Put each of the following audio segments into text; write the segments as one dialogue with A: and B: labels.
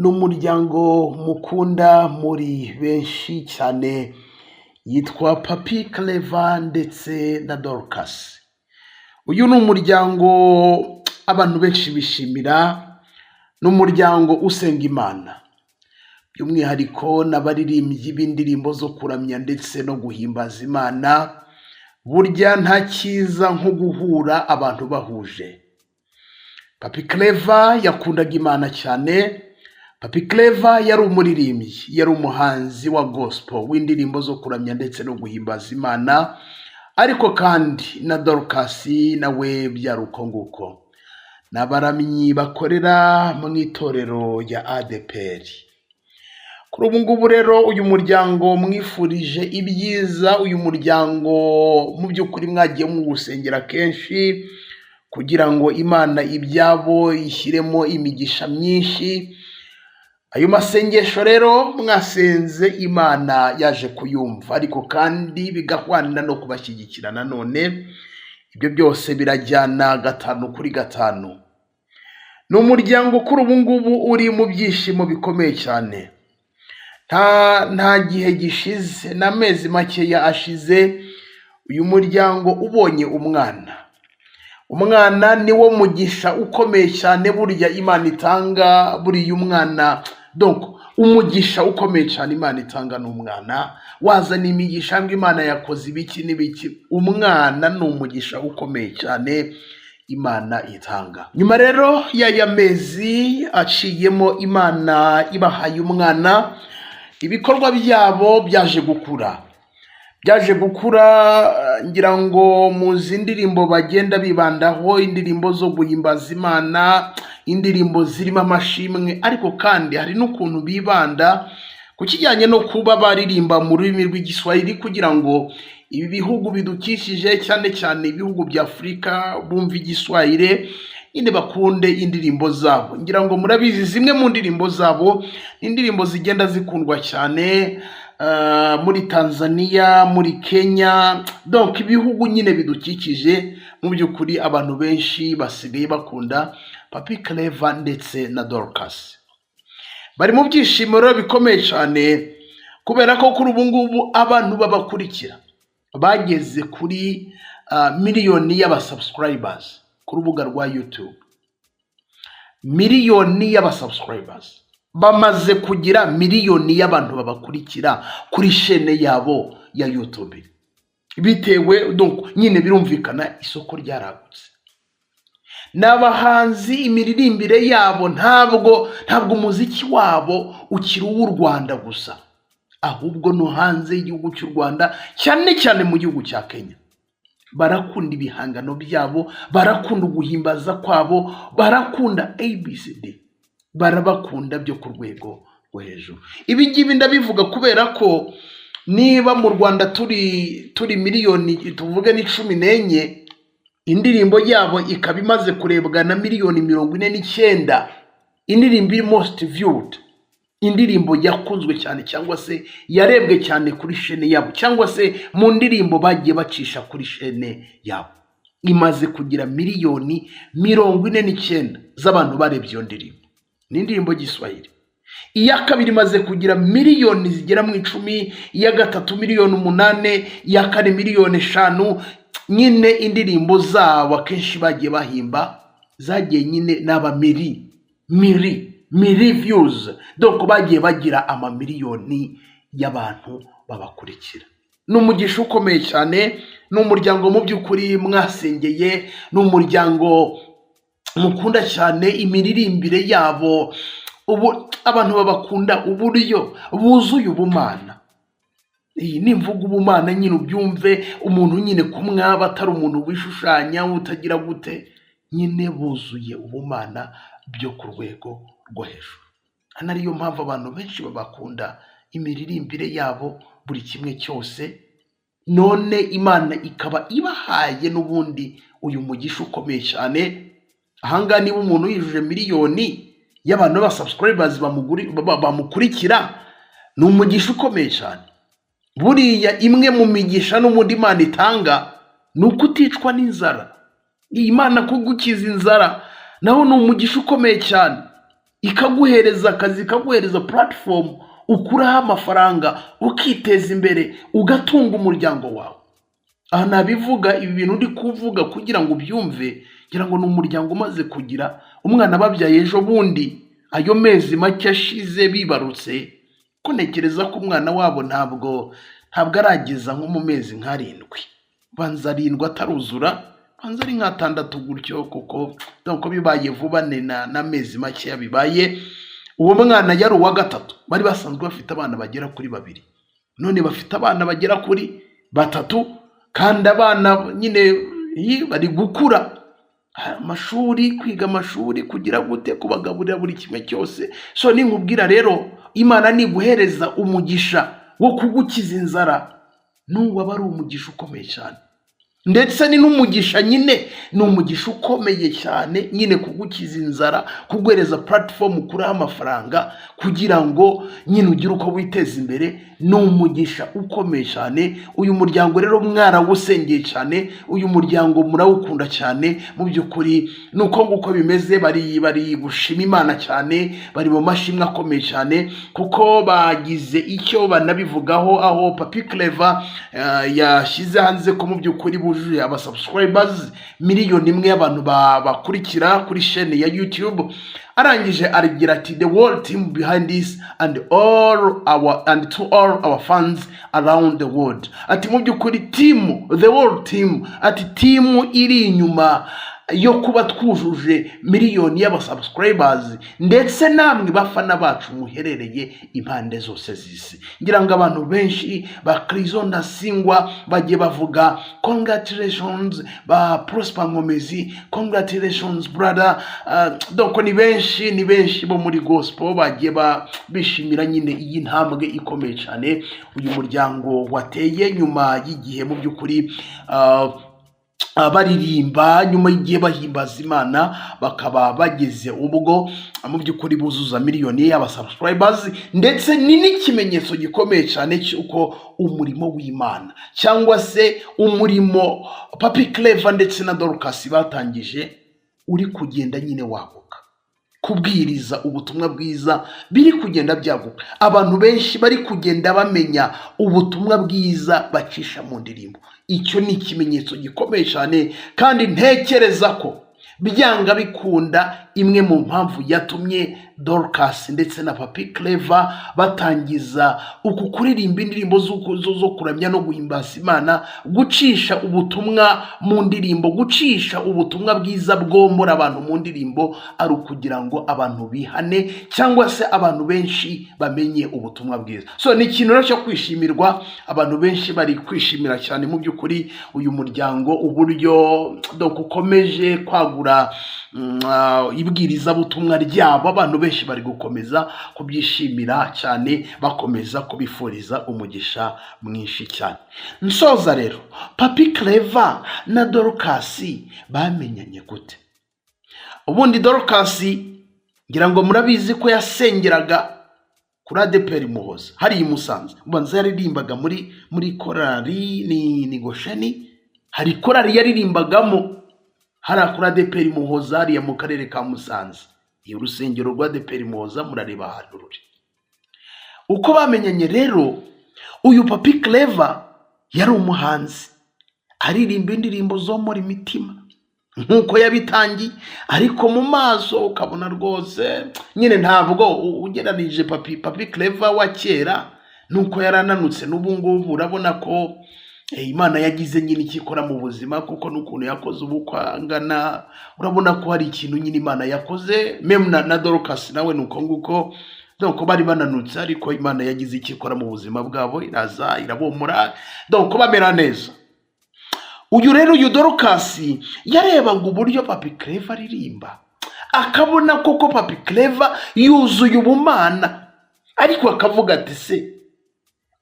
A: n'umuryango mukunda muri benshi cyane yitwa Papi Clever ndetse na Dorcas. Uyu ni umuryango abantu benshi bishimira, n'umuryango usenga Imana, by'umwihariko n'abaririmbyi b'indirimbo zo kuramya ndetse no guhimbaza Imana. Burya nta cyiza nko guhura abantu bahuje. Papi Clever yakundaga Imana cyane. Papi Clever yari umuririmbyi, yari umuhanzi wa gospel w'indirimbo zo kuramya ndetse no guhimbaza Imana, ariko kandi na Dorcas nawe byari uko nguko. N'abaramyi bakorera mu itorero ya ADPR. Kuri ubu ngubu rero uyu muryango mwifurije ibyiza, uyu muryango mu by'ukuri mwagiye mugusengera kenshi kugira ngo Imana ibyabo ishyiremo imigisha myinshi. Ayo masengesho rero mwasenze Imana yaje kuyumva, ariko kandi bigahwana no kubashyigikira nanone. Ibyo byose birajyana 5 kuri 5. Ni umuryango kuri ubu ngubu uri mu byishimo bikomeye cyane. Nta gihe gishize, n'amezi makeya ashize, uyu muryango ubonye umwana niwo mugisha ukomeye cyane burya Imana itanga. Buriya umwana donc umugisha ukomeye cyane Imana itanga n'umwana. Wazana imigisha ngo Imana yakoze ibiki n'ibiki, umwana ni umugisha ukomeye cyane Imana itanga. Nyuma rero y'aya mezi aciyemo Imana ibahaye umwana, ibikorwa byabo byaje gukura. Ngira ngo muzi indirimbo bagenda bibandaho, indirimbo zo guhimbaza Imana, indirimbo zirimo amashimwe, ariko kandi hari n'ukuntu bibanda ku kijyanye no kuba baririmba mu rurimi rw'igiswahili kugira ngo ibi bihugu bidukikije, cyane cyane ibihugu bya Afurika, bumva igiswahili nyine bakunde indirimbo zabo. Ngira ngo murabizi zimwe mu ndirimbo zabo indirimbo zigenda zikundwa cyane muri Tanzania, muri Kenya, donc ibihugu nyine bidukikije. Mu by'ukuri abantu benshi basigaye bakunda Papi Clever ndetse na Dorcas. Bari mu byishimo rero bikomeye cyane kubera ko kuri ubu ngubu abantu babakurikira bageze kuri miliyoni y'abasubscribers ku rubuga rwa YouTube. Miliyoni y'abasubscribers, bamaze kugira miliyoni y'abantu babakurikira kuri chaîne yabo ya YouTube. Bitewe donc nyine birumvikana isoko ryaragutse. N'abahanzi imiririmbire yabo ntabwo umuziki wabo ukiri uw'u Rwanda gusa, ahubwo no hanze y'igihugu cy'u Rwanda, cyane cyane mu gihugu cya Kenya. Barakunda ibihangano byabo, barakunda guhimbaza kwabo, barakunda ABCD, barabakunda byo ku rwego rwo hejuru. Ibi ngibi ndabivuga kubera ko niba mu Rwanda turi miliyoni tuvuge ni 14, indirimbo yabo ikaba imaze kurebwa na miliyoni 49, indirimbo iri most viewed, indirimbo yakunzwe cyane cyangwa se yarebwe cyane kuri chaîne yabo, cyangwa se mu ndirimbo bagiye bacisha kuri chaîne yabo, imaze kugira miliyoni 49 z'abantu barebye iyo ndirimbo. Ni indirimbo y'Igiswahili. Iya kabiri imaze kugira miliyoni zigera mu 10, iya gatatu miliyoni 8, iya kane miliyoni 5. Nyine indirimbo zabo akenshi bagiye bahimba zagiye nyine n'aba miri views, donc bagiye bagira amamiliyoni y'abantu babakurikira. N'umugisha ukomeye cyane, n'umuryango mu by'ukuri mwasengeye, n'umuryango mukunda cyane imiririmbire yabo. Ubu abantu babakunda uburyo buzuye ubumana. Nimvuga ubumana nyine ubyumve, umuntu nyine kumwaba atari umuntu wishushanya utagira gute, nyine buzuye ubumana byo ku rwego rwo hejuru. Ariyo mpamvu abantu benshi babakunda imiririmbire yabo buri kimwe cyose. None Imana ikaba ibahaye n'ubundi uyu mugisha ukomeye cyane. Ahanga niba umuntu yujuje miliyoni y'abantu b'abasubscribers bamukurikira, ni umugisha ukomeye cyane. Buriya imwe mu migisha n'umundi Imana itanga ni ukuticwa n'inzara. Imana kugukiza inzara naho ni umugisha ukomeye cyane. ikaguhereza akazi, ikaguhereza platform ukuraho amafaranga, ukiteza imbere, ugatunga umuryango wawe. Aha nabivuga ibi bintu ndi kuvuga kugira ngo ubyumve, ngira ngo ni umuryango umaze kugira umwana babyaye ejo bundi, ayo mezi make ashize bibarutse, ko ntekereza ko umwana wabo ntabwo arageza nko mu mezi nk'arindwi, banza 7 ataruzura, banza ari nk'6 gutyo, kuko bibaye vuba na mezi make yabibaye. Uwo mwana yari uwa 3, bari basanzwe bafite abana bagera kuri 2, none bafite abana bagera kuri 3, kandi abana nyine bari gukura, amashuri, kwiga amashuri, kugira gute, kubagaburira buri kimwe cyose. So ninkubwira rero, Imana niguhereza umugisha wo kugukiza inzara, n'uwaba ari umugisha ukomeye cyane, ndetse ni n'umugisha nyine, ni umugisha ukomeye cyane nyine, kugukiza inzara, kuguhereza platform ukuraho amafaranga kugira ngo nyine ugire uko witeza imbere, ni umugisha ukomeye cyane. Uyu muryango rero mwarawusengeye cyane, uyu muryango murawukunda cyane, mu by'ukuri nuko nguko bimeze. Bari gushima Imana cyane, bari mu mashimwe akomeye cyane, kuko bagize icyo banabivugaho, aho Papi Clever yashyize hanze ko mu by'ukuri bujuje aba subscribers 1 million y'abantu bakurikira kuri chaîne ya YouTube. Arangije aragira ati, the whole team behind this and to all our fans around the world. Ati mu by'ukuri the whole team, ati team iri inyuma yo kuba twujuje 1 million y'aba subscribers, ndetse namwe bafana bacu muherereye impande zose z'isi. Ngira ngo abantu benshi ba Crizon Ndasingwa bagiye bavuga congratulations, ba Prosper Ngomezi congratulations brother. Donc ni benshi bo muri gospel bagiye bishimira nyine iyi ntambwe ikomeye cyane uyu muryango wateye nyuma y'igihe mu by'ukuri baririmba, nyuma y'igihe bahimbaza Imana, bakaba bageze ubwo mu by'ukuri buzuza 1 million y'aba subscribers. Ndetse ni n'ikimenyetso gikomeye cyane cy'uko umurimo w'Imana, cyangwa se umurimo Papi Clever ndetse na Dorcas batangije uri kugenda nyine waguka. Kubwiriza ubutumwa bwiza biri kugenda byaguka, abantu benshi bari kugenda bamenya ubutumwa bwiza bacisha mu ndirimbo. Icyo ni ikimenyetso gikomeye cyane, kandi ntekereza ko byanga bikunda imwe mu mpamvu yatumye Dorcas ndetse na Papi Clever batangiza uku kuririmba indirimbo zo kuramya no guhimbaza Imana, gucisha ubutumwa mu ndirimbo, gucisha ubutumwa bwiza bwomora abantu mu ndirimbo, ari ukugira ngo abantu bihane, cyangwa se abantu benshi bamenye ubutumwa bwiza. So ni ikintu rero cyo kwishimirwa, abantu benshi bari kwishimira cyane mu by'ukuri uyu muryango, uburyo ukomeje kwagura ibwiriza butumwa ryabo. Abantu benshi bari gukomeza kubyishimira cyane, bakomeza kubifuriza umugisha mwinshi cyane. Nsoza rero, Papi Clever na Dorcas bamenyanye gute? Ubundi Dorcas ngira ngo murabizi ko yasengeraga kuri ADEPR Muhoza hari i Musanze. Ubanza yaririmbaga muri korali ni Gosheni, hari korali yaririmbagamo hari kuri ADEPR Muhoza hariya mu karere ka Musanze. Iyo urusengero rwa ADEPR Muhoza murareba ahantu ruri. Uko bamenyanye rero, uyu Papi Clever yari umuhanzi, aririmba indirimbo zo muri mitima nkuko yabitangiye, ariko mu maso ukabona rwose nyine ntabwo ugeranije Papi Clever wa kera nuko yarananutse. N'ubu ngubu urabona ko Imana yagize nyine ikikora mu buzima, kuko n'ukuntu yakoze ubukwangana, urabona ko hari ikintu nyine Imana yakoze. Meme na Dorcas nawe nuko nguko, donc bari bananutse, ariko Imana yagize ikikora mu buzima bwabo, iraza irabomora, donc bamera neza. Uyu rero uyu Dorcas yarebaga uburyo Papi Clever aririmba, akabona koko Papi Clever yuzuye ubumana, ariko akavuga ati se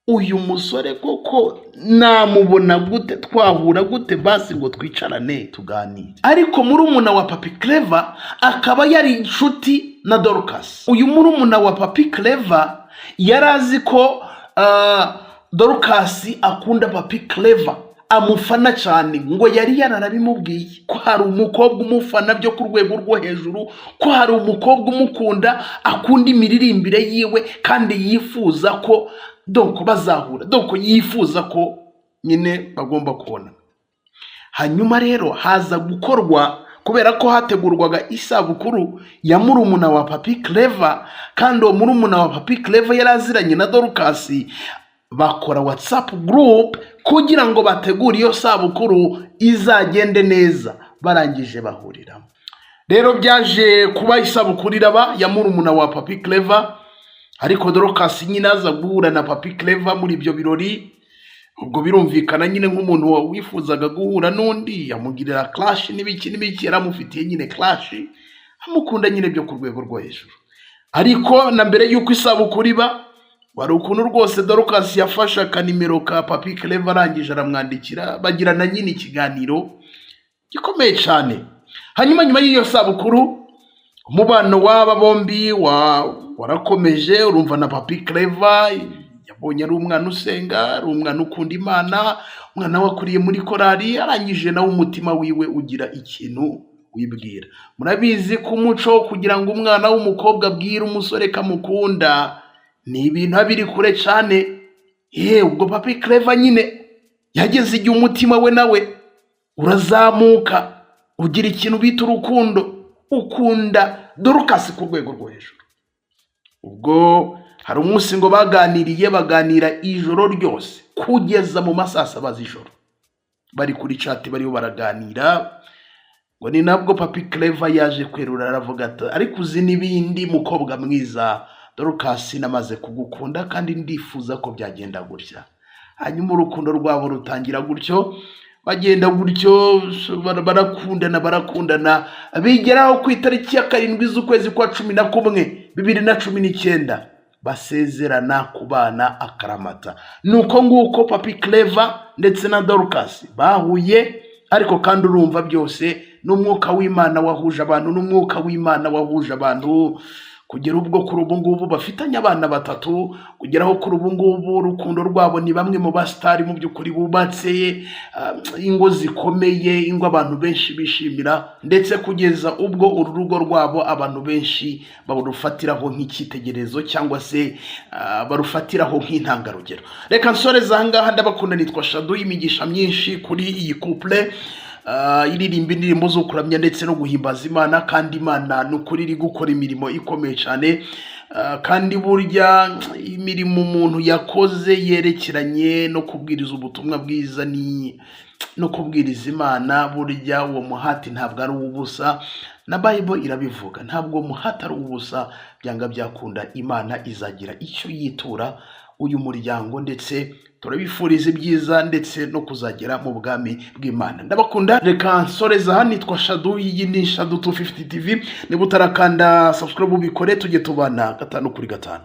A: uyu musore koko namubona gute, twahura gute basi ngo twicarane tuganire. Ariko murumuna wa Papi Clever akaba yari inshuti na Dorcas. Uyu murumuna wa Papi Clever yarazi ko Dorcas akunda Papi Clever, amufana cyane, ngo yari yararabimubwiye ko hari umukobwa umufana byo ku rwego rwo hejuru, ko hari umukobwa umukunda, akunda imiririmbire yiwe kandi yifuza ko bazahura, yifuza ko nyine bagomba kubona. Hanyuma rero haza gukorwa, kubera ko hategurwaga isabukuru ya murumuna wa Papi Clever, kandi uwo murumuna wa Papi Clever yari aziranye na Dorcas, bakora WhatsApp group kugira ngo bategure iyo sabukuru izagende neza. Barangije bahuriramo. Rero byaje kuba isabukuru iraba ya murumuna wa Papi Clever, ariko Dorcas nyine aza guhura na Papi Clever muri ibyo birori. Ubwo birumvikana nyine nk'umuntu wifuzaga guhura n'undi, yamugirira clash n'ibiki yaramufitiye nyine clash, amukunda nyine byo ku rwego rwo hejuru. Ariko na mbere y'uko isabukuru iba, wari ukuntu rwose Dorcas yafashe akanimero ka Papi Clever, arangije aramwandikira, bagirana nyine ikiganiro gikomeye cyane. Hanyuma nyuma y'iyo sabukuru, umubano w'aba bombi warakomeje. Urumva na Papi Clever yabonye ari umwana usenga, ari umwana ukunda Imana, umwana wakuriye muri korari, arangije nawe umutima wiwe ugira ikintu wibwira. Murabizi ko umuco kugira ngo umwana w'umukobwa abwire umusore kamukunda ni ibintu biri kure cyane. Ubwo Papi Clever nyine yageze igihe umutima we nawe urazamuka, ugira ikintu bita urukundo, ukunda Dorcas ku rwego rwo hejuru. Ubwo hari umunsi ngo baganira ijoro ryose kugeza mu masaa 7 z'ijoro, bari kuri chat bariho baraganira. Ngo ni nabwo Papi Clever yaje kwerura, aravuga ati ariko uzi n'ibindi mukobwa mwiza, Dorcas namaze kugukunda kandi ndifuza ko byagenda gutya. Hanyuma urukundo rwabo rutangira gutyo, bagenda gutyo, barakundana, bigeraho ku itariki ya 7 z'ukwezi kwa 11 2019 basezerana kubana akaramata. Nuko nguko Papi Clever ndetse na Dorcas bahuye, ariko kandi urumva byose n'umwuka w'Imana wahuje abantu, kugera ubwo kuri ubu ngubu bafitanye abana 3, kugeraho kuri ubu ngubu urukundo rwabo ni bamwe mu bastari mu by'ukuri bubatse ingo zikomeye, ingo abantu benshi bishimira, ndetse kugeza ubwo uru rugo rwabo abantu benshi barufatiraho nk'icyitegererezo cyangwa se barufatiraho nk'intangarugero. Reka nsoreza ahangaha, ndabakunda, nitwa Shadow, imigisha myinshi kuri iyi couple iririmba indirimbo zo kuramya ndetse no guhimbaza Imana, kandi Imana n'ukuri iri gukora imirimo ikomeye cyane. Kandi burya imirimo umuntu yakoze yerekeranye no kubwiriza ubutumwa bwiza no kubwiriza Imana, burya uwo muhati ntabwo ari ubusa, na Bible irabivuga, ntabwo muhati ari ubusa. Byanga byakunda Imana izagira icyo yitura uyu muryango, ndetse turabifuriza ibyiza ndetse no kuzagera mu bwami bw'Imana. Ndabakunda, reka nsoreza hano. Nitwa Shadow, iyi ni Shadow 250 TV. Niba utarakanda subscribe ubikore, tujye tubana 5 kuri 5.